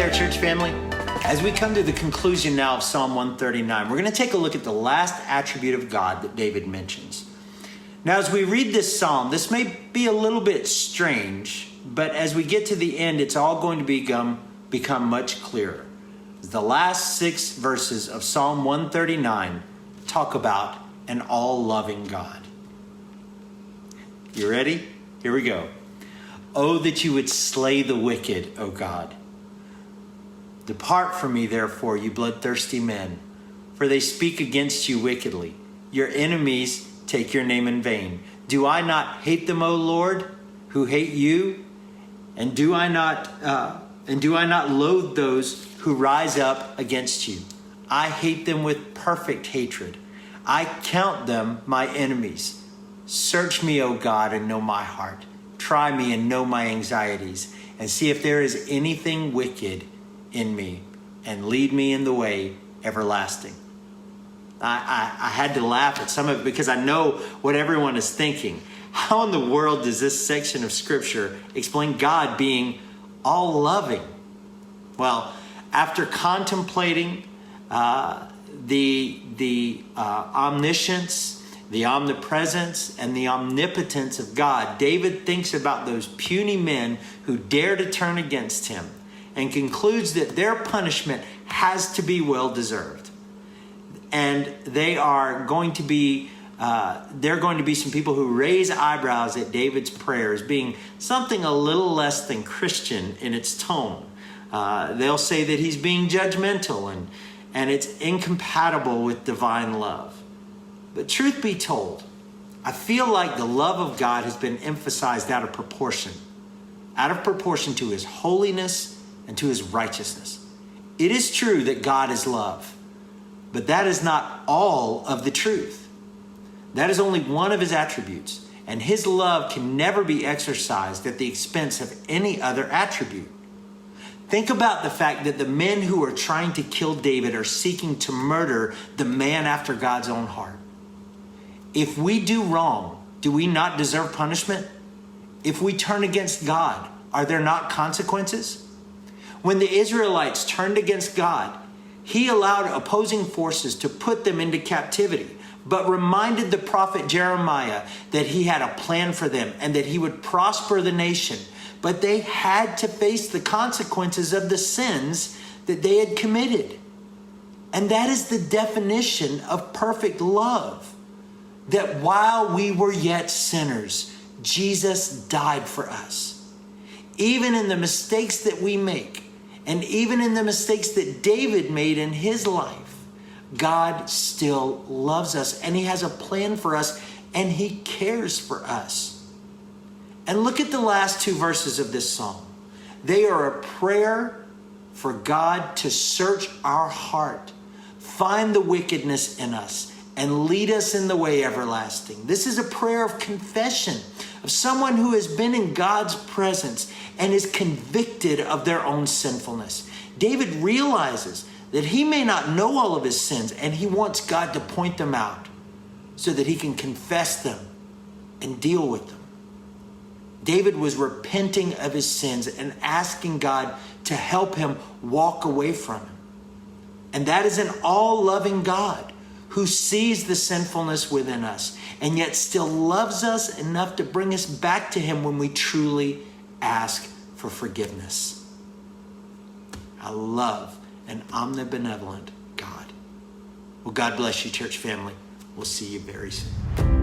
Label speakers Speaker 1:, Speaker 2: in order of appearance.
Speaker 1: there, church family. As we come to the conclusion now of Psalm 139, we're going to take a look at the last attribute of God that David mentions. Now, as we read this psalm, this may be a little bit strange, but as we get to the end, it's all going to become much clearer. The last 6 verses of Psalm 139 talk about an all-loving God. You ready? Here we go. Oh, that you would slay the wicked, O God. Depart from me, therefore, you bloodthirsty men, for they speak against you wickedly. Your enemies take your name in vain. Do I not hate them, O Lord, who hate you? And do I not loathe those who rise up against you? I hate them with perfect hatred. I count them my enemies. Search me, O God, and know my heart. Try me and know my anxieties, and see if there is anything wicked in me, and lead me in the way everlasting. I had to laugh at some of it because I know what everyone is thinking. How in the world does this section of Scripture explain God being all loving? Well, after contemplating the omniscience, the omnipresence, and the omnipotence of God, David thinks about those puny men who dare to turn against him and concludes that their punishment has to be well-deserved. And they're going to be some people who raise eyebrows at David's prayer as being something a little less than Christian in its tone. They'll say that he's being judgmental and it's incompatible with divine love. But truth be told, I feel like the love of God has been emphasized out of proportion to his holiness and to his righteousness. It is true that God is love, but that is not all of the truth. That is only one of his attributes, and his love can never be exercised at the expense of any other attribute. Think about the fact that the men who are trying to kill David are seeking to murder the man after God's own heart. If we do wrong, do we not deserve punishment? If we turn against God, are there not consequences? When the Israelites turned against God, he allowed opposing forces to put them into captivity, but reminded the prophet Jeremiah that he had a plan for them and that he would prosper the nation. But they had to face the consequences of the sins that they had committed. And that is the definition of perfect love. That while we were yet sinners, Jesus died for us. Even in the mistakes that we make, and even in the mistakes that David made in his life, God still loves us, and he has a plan for us, and he cares for us. And look at the last 2 verses of this psalm. They are a prayer for God to search our heart, find the wickedness in us, and lead us in the way everlasting. This is a prayer of confession of someone who has been in God's presence and is convicted of their own sinfulness. David realizes that he may not know all of his sins, and he wants God to point them out so that he can confess them and deal with them. David was repenting of his sins and asking God to help him walk away from him. And that is an all-loving God who sees the sinfulness within us and yet still loves us enough to bring us back to him when we truly ask for forgiveness. I love an omnibenevolent God. Well, God bless you, church family. We'll see you very soon.